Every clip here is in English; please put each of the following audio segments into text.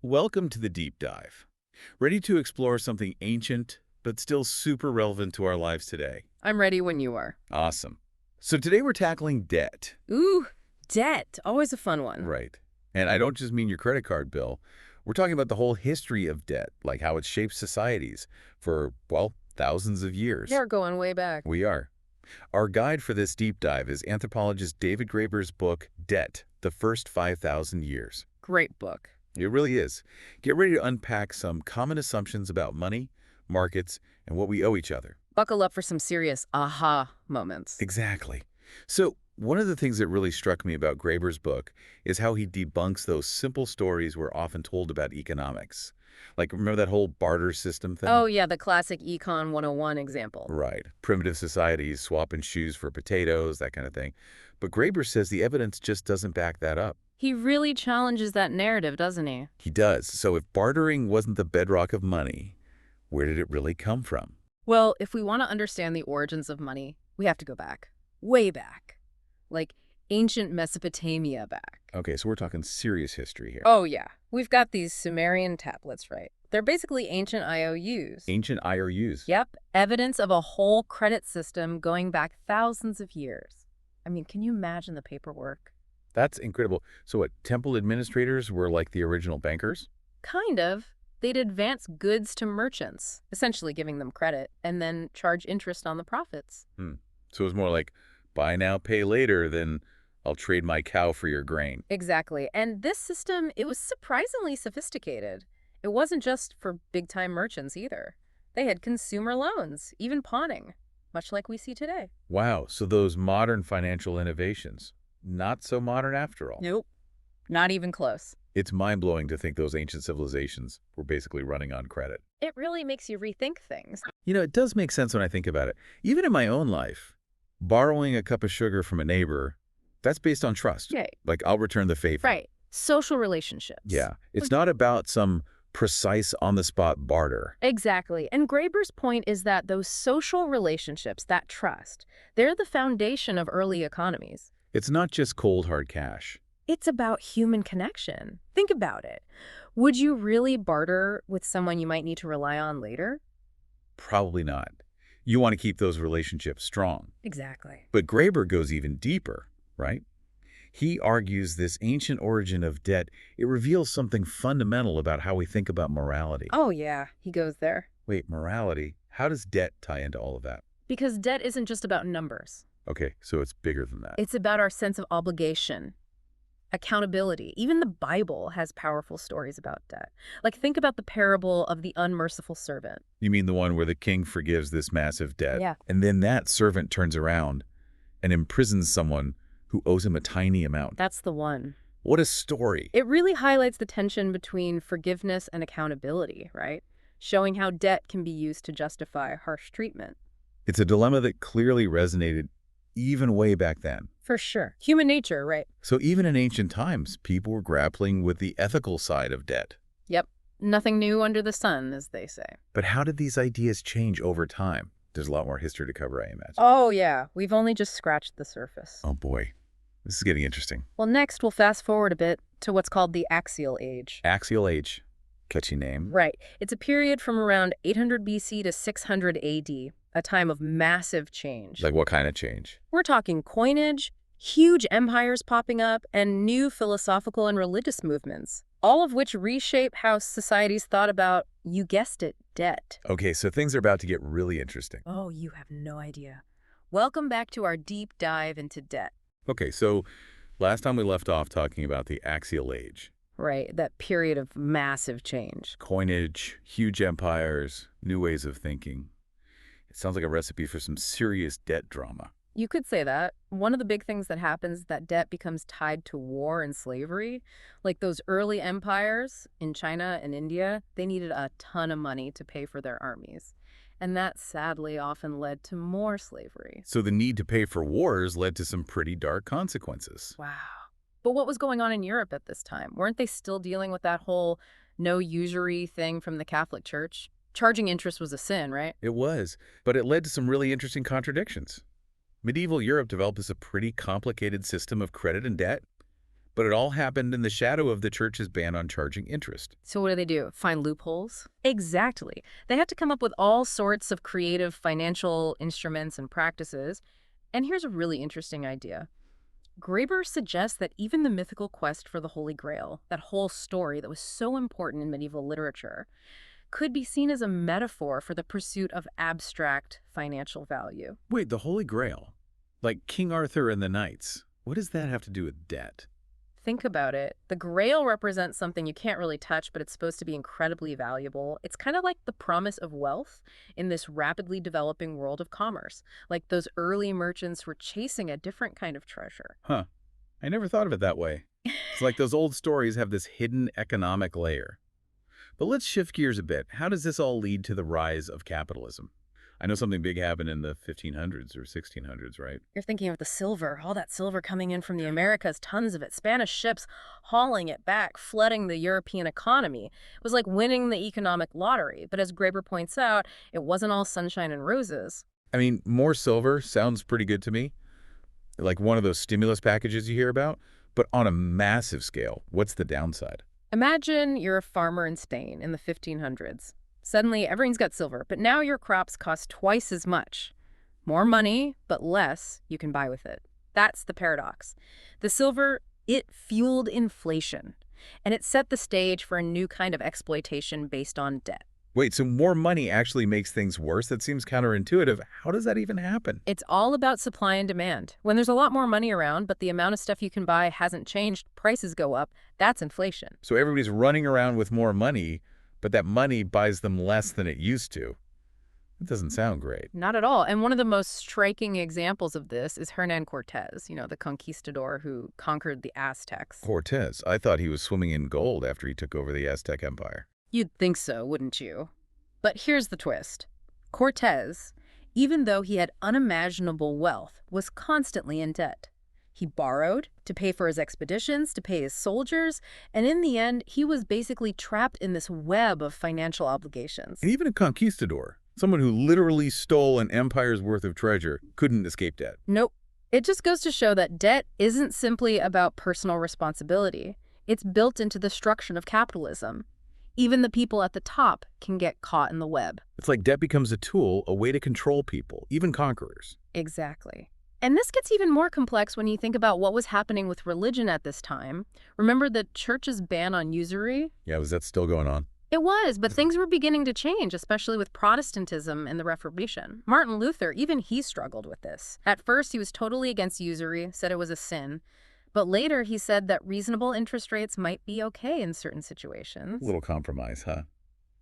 Welcome to the deep dive. Ready to explore something ancient, but still super relevant to our lives today? I'm ready when you are. Awesome. So today we're tackling debt. Ooh, debt. Always a fun one. Right. And I don't just mean your credit card bill. We're talking about the whole history of debt, like how it shapes societies for, well, thousands of years. They're going way back. We are. Our guide for this deep dive is anthropologist David Graeber's book, Debt, The First 5,000 Years. Great book. It really is. Get ready to unpack some common assumptions about money, markets, and what we owe each other. Buckle up for some serious aha moments. Exactly. So, one of the things that really struck me about Graeber's book is how he debunks those simple stories we're often told about economics. Like, remember that whole barter system thing? Oh, yeah, the classic Econ 101 example. Right. Primitive societies swapping shoes for potatoes, that kind of thing. But Graeber says the evidence just doesn't back that up. He really challenges that narrative, doesn't he? He does. So if bartering wasn't the bedrock of money, where did it really come from? Well, if we want to understand the origins of money, we have to go back. Way back. Like ancient Mesopotamia back. Okay, so we're talking serious history here. Oh, yeah. We've got these Sumerian tablets, right? They're basically ancient IOUs. Ancient IOUs. Yep, evidence of a whole credit system going back thousands of years. I mean, can you imagine the paperwork? That's incredible. So what, temple administrators were like the original bankers? Kind of. They'd advance goods to merchants, essentially giving them credit, and then charge interest on the profits. So it was more like, buy now, pay later, than I'll trade my cow for your grain. Exactly. And this system, it was surprisingly sophisticated. It wasn't just for big-time merchants either. They had consumer loans, even pawning, much like we see today. Wow, so those modern financial innovations, not so modern after all. Nope, not even close. It's mind-blowing to think those ancient civilizations were basically running on credit. It really makes you rethink things. You know, it does make sense when I think about it. Even in my own life, borrowing a cup of sugar from a neighbor, that's based on trust. Right. Like, I'll return the favor. Right. Social relationships. Yeah. It's not about some precise on-the-spot barter. Exactly. And Graeber's point is that those social relationships, that trust, they're the foundation of early economies. It's not just cold, hard cash. It's about human connection. Think about it. Would you really barter with someone you might need to rely on later? Probably not. You want to keep those relationships strong. Exactly. But Graeber goes even deeper, right? He argues this ancient origin of debt, it reveals something fundamental about how we think about morality. Oh, yeah, he goes there. Wait, morality? How does debt tie into all of that? Because debt isn't just about numbers. Okay, so it's bigger than that. It's about our sense of obligation, accountability. Even the Bible has powerful stories about debt. Like, think about the parable of the unmerciful servant. You mean the one where the king forgives this massive debt? Yeah. And then that servant turns around and imprisons someone who owes him a tiny amount. That's the one. What a story. It really highlights the tension between forgiveness and accountability, right? Showing how debt can be used to justify harsh treatment. It's a dilemma that clearly resonated even way back then. For sure. Human nature, right? So even in ancient times, people were grappling with the ethical side of debt. Yep. Nothing new under the sun, as they say. But how did these ideas change over time? There's a lot more history to cover, I imagine. Oh, yeah. We've only just scratched the surface. Oh boy, this is getting interesting. Well, next we'll fast forward a bit to what's called the Axial Age. Axial age. Catchy name. Right. It's a period from around 800 BC to 600 AD, a time of massive change. Like what kind of change? We're talking coinage, huge empires popping up, and new philosophical and religious movements, all of which reshape how societies thought about, you guessed it, debt. Okay, so things are about to get really interesting. Oh, you have no idea. Welcome back to our deep dive into debt. Okay, so last time we left off talking about the axial age. Right, that period of massive change. Coinage, huge empires, new ways of thinking. It sounds like a recipe for some serious debt drama. You could say that. One of the big things that happens is that debt becomes tied to war and slavery. Like those early empires in China and India, they needed a ton of money to pay for their armies. And that sadly often led to more slavery. So the need to pay for wars led to some pretty dark consequences. Wow. But what was going on in Europe at this time? Weren't they still dealing with that whole no usury thing from the Catholic Church? Charging interest was a sin, right? It was, but it led to some really interesting contradictions. Medieval Europe developed as a pretty complicated system of credit and debt. But it all happened in the shadow of the church's ban on charging interest. So what do? Find loopholes? Exactly. They had to come up with all sorts of creative financial instruments and practices. And here's a really interesting idea. Graeber suggests that even the mythical quest for the Holy Grail, that whole story that was so important in medieval literature, could be seen as a metaphor for the pursuit of abstract financial value. Wait, the Holy Grail? Like King Arthur and the Knights. What does that have to do with debt? Think about it. The Grail represents something you can't really touch, but it's supposed to be incredibly valuable. It's kind of like the promise of wealth in this rapidly developing world of commerce. Like those early merchants were chasing a different kind of treasure. Huh. I never thought of it that way. It's like those old stories have this hidden economic layer. But let's shift gears a bit. How does this all lead to the rise of capitalism? I know something big happened in the 1500s or 1600s, right? You're thinking of the silver, all that silver coming in from the Americas, tons of it, Spanish ships hauling it back, flooding the European economy. It was like winning the economic lottery. But as Graeber points out, it wasn't all sunshine and roses. I mean, more silver sounds pretty good to me, like one of those stimulus packages you hear about. But on a massive scale, what's the downside? Imagine you're a farmer in Spain in the 1500s. Suddenly, everyone's got silver, but now your crops cost twice as much. More money, but less you can buy with it. That's the paradox. The silver, it fueled inflation, and it set the stage for a new kind of exploitation based on debt. Wait, so more money actually makes things worse? That seems counterintuitive. How does that even happen? It's all about supply and demand. When there's a lot more money around, but the amount of stuff you can buy hasn't changed, prices go up, that's inflation. So everybody's running around with more money, but that money buys them less than it used to. It doesn't sound great. Not at all. And one of the most striking examples of this is Hernan Cortez, the conquistador who conquered the Aztecs. Cortez, I thought he was swimming in gold after he took over the Aztec Empire. You'd think so, wouldn't you? But here's the twist. Cortez, even though he had unimaginable wealth, was constantly in debt. He borrowed to pay for his expeditions, to pay his soldiers, and in the end, he was basically trapped in this web of financial obligations. And even a conquistador, someone who literally stole an empire's worth of treasure, couldn't escape debt. Nope. It just goes to show that debt isn't simply about personal responsibility. It's built into the structure of capitalism. Even the people at the top can get caught in the web. It's like debt becomes a tool, a way to control people, even conquerors. Exactly. And this gets even more complex when you think about what was happening with religion at this time. Remember the church's ban on usury? Yeah, was that still going on? It was, but things were beginning to change, especially with Protestantism and the Reformation. Martin Luther, even he struggled with this. At first, he was totally against usury, said it was a sin. But later, he said that reasonable interest rates might be okay in certain situations. A little compromise, huh?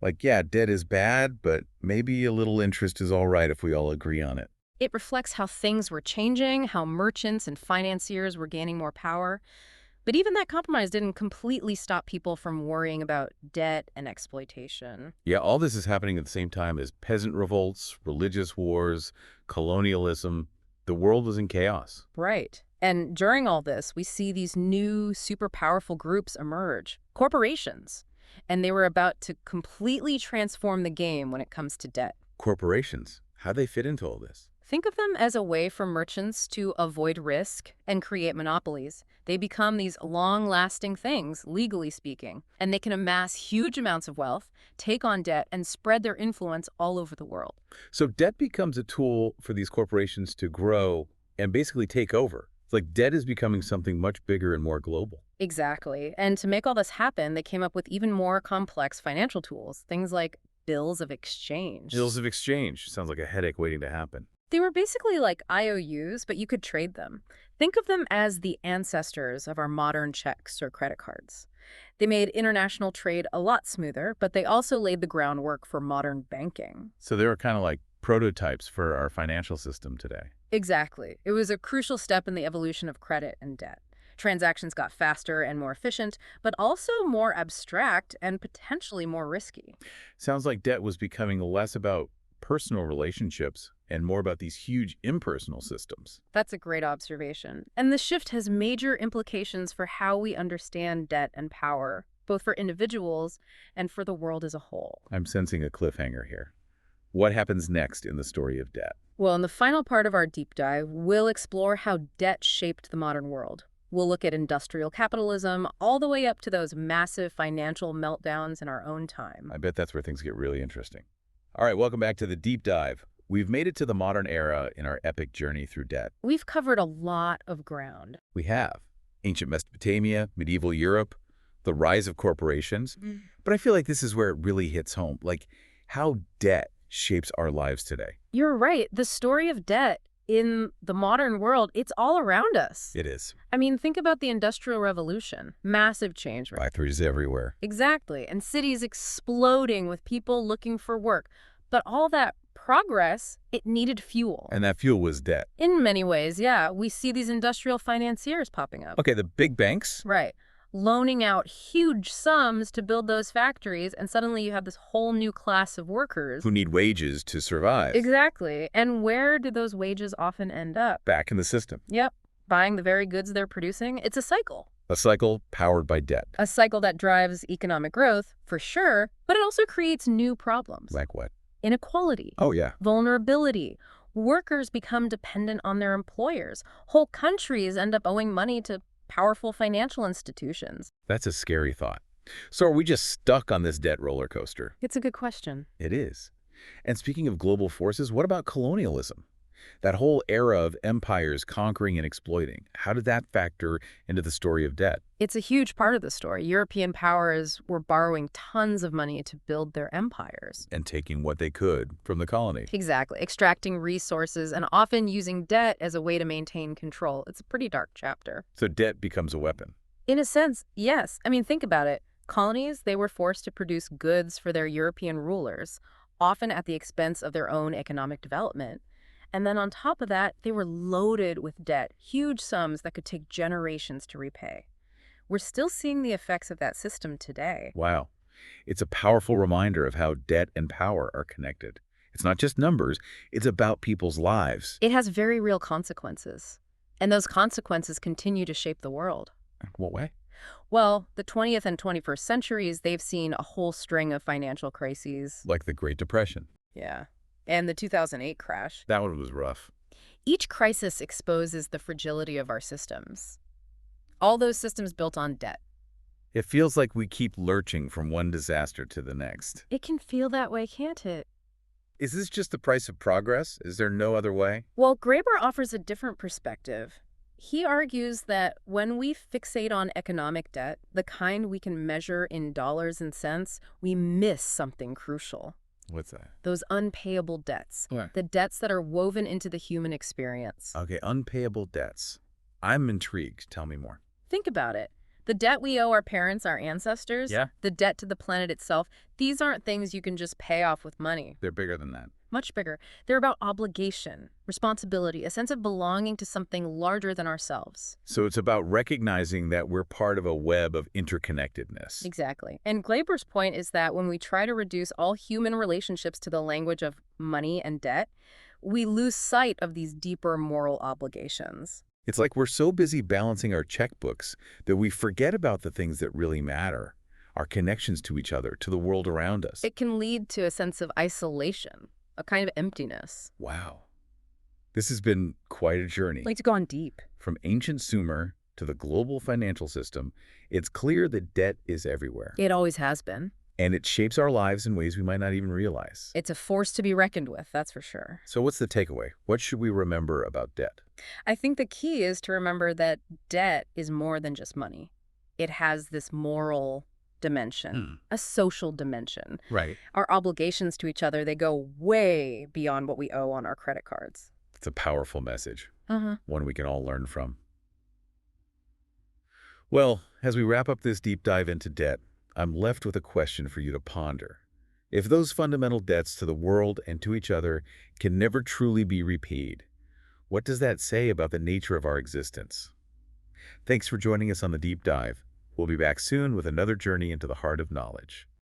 Like, yeah, debt is bad, but maybe a little interest is all right if we all agree on it. It reflects how things were changing, how merchants and financiers were gaining more power. But even that compromise didn't completely stop people from worrying about debt and exploitation. Yeah, all this is happening at the same time as peasant revolts, religious wars, colonialism. The world was in chaos. Right. And during all this, we see these new, super powerful groups emerge, corporations. And they were about to completely transform the game when it comes to debt. Corporations, how they fit into all this? Think of them as a way for merchants to avoid risk and create monopolies. They become these long-lasting things, legally speaking, and they can amass huge amounts of wealth, take on debt, and spread their influence all over the world. So debt becomes a tool for these corporations to grow and basically take over. It's like debt is becoming something much bigger and more global. Exactly. And to make all this happen, they came up with even more complex financial tools, things like bills of exchange. Bills of exchange sounds like a headache waiting to happen. They were basically like IOUs, but you could trade them. Think of them as the ancestors of our modern checks or credit cards. They made international trade a lot smoother, but they also laid the groundwork for modern banking. So they were kind of like prototypes for our financial system today. Exactly. It was a crucial step in the evolution of credit and debt. Transactions got faster and more efficient, but also more abstract and potentially more risky. Sounds like debt was becoming less about personal relationships and more about these huge impersonal systems. That's a great observation. And the shift has major implications for how we understand debt and power, both for individuals and for the world as a whole. I'm sensing a cliffhanger here. What happens next in the story of debt? Well, in the final part of our deep dive, we'll explore how debt shaped the modern world. We'll look at industrial capitalism all the way up to those massive financial meltdowns in our own time. I bet that's where things get really interesting. All right, welcome back to the deep dive. We've made it to the modern era in our epic journey through debt. We've covered a lot of ground. We have ancient Mesopotamia, medieval Europe, the rise of corporations. But I feel like this is where it really hits home, like how debt shapes our lives today. You're right. The story of debt in the modern world, it's all around us. It is. I mean, think about the Industrial Revolution. Massive change, right? Factories everywhere. Exactly. And cities exploding with people looking for work. But all that progress, it needed fuel. And that fuel was debt. In many ways, yeah. We see these industrial financiers popping up. Okay, the big banks. Right. Loaning out huge sums to build those factories, and suddenly you have this whole new class of workers. Who need wages to survive. Exactly. And where do those wages often end up? Back in the system. Yep. Buying the very goods they're producing. It's a cycle. A cycle powered by debt. A cycle that drives economic growth, for sure, but it also creates new problems. Like what? Inequality. Oh, yeah. Vulnerability. Workers become dependent on their employers. Whole countries end up owing money to powerful financial institutions. That's a scary thought. So are we just stuck on this debt roller coaster? It's a good question. It is. And speaking of global forces, what about colonialism? That whole era of empires conquering and exploiting. How did that factor into the story of debt? It's a huge part of the story. European powers were borrowing tons of money to build their empires. And taking what they could from the colony. Exactly. Extracting resources and often using debt as a way to maintain control. It's a pretty dark chapter. So debt becomes a weapon. In a sense, yes. I mean, think about it. Colonies, they were forced to produce goods for their European rulers, often at the expense of their own economic development. And then on top of that, they were loaded with debt, huge sums that could take generations to repay. We're still seeing the effects of that system today. Wow. It's a powerful reminder of how debt and power are connected. It's not just numbers, it's about people's lives. It has very real consequences. And those consequences continue to shape the world. What way? Well, the 20th and 21st centuries, they've seen a whole string of financial crises. Like the Great Depression. Yeah. And the 2008 crash. That one was rough. Each crisis exposes the fragility of our systems. All those systems built on debt. It feels like we keep lurching from one disaster to the next. It can feel that way, can't it? Is this just the price of progress? Is there no other way? Well, Graeber offers a different perspective. He argues that when we fixate on economic debt, the kind we can measure in dollars and cents, we miss something crucial. What's that? Those unpayable debts. What? The debts that are woven into the human experience. Okay, unpayable debts. I'm intrigued. Tell me more. Think about it. The debt we owe our parents, our ancestors, Yeah. the debt to the planet itself, these aren't things you can just pay off with money. They're bigger than that. Much bigger. They're about obligation, responsibility, a sense of belonging to something larger than ourselves. So it's about recognizing that we're part of a web of interconnectedness. Exactly. And Glaber's point is that when we try to reduce all human relationships to the language of money and debt, we lose sight of these deeper moral obligations. It's like we're so busy balancing our checkbooks that we forget about the things that really matter, our connections to each other, to the world around us. It can lead to a sense of isolation, a kind of emptiness. Wow. This has been quite a journey. Like, it's gone deep. From ancient Sumer to the global financial system, it's clear that debt is everywhere. It always has been. And it shapes our lives in ways we might not even realize. It's a force to be reckoned with, that's for sure. So what's the takeaway? What should we remember about debt? I think the key is to remember that debt is more than just money. It has this moral dimension, a social dimension. Right. Our obligations to each other, they go way beyond what we owe on our credit cards. It's a powerful message, one we can all learn from. Well, as we wrap up this deep dive into debt, I'm left with a question for you to ponder. If those fundamental debts to the world and to each other can never truly be repaid, what does that say about the nature of our existence? Thanks for joining us on the deep dive. We'll be back soon with another journey into the heart of knowledge.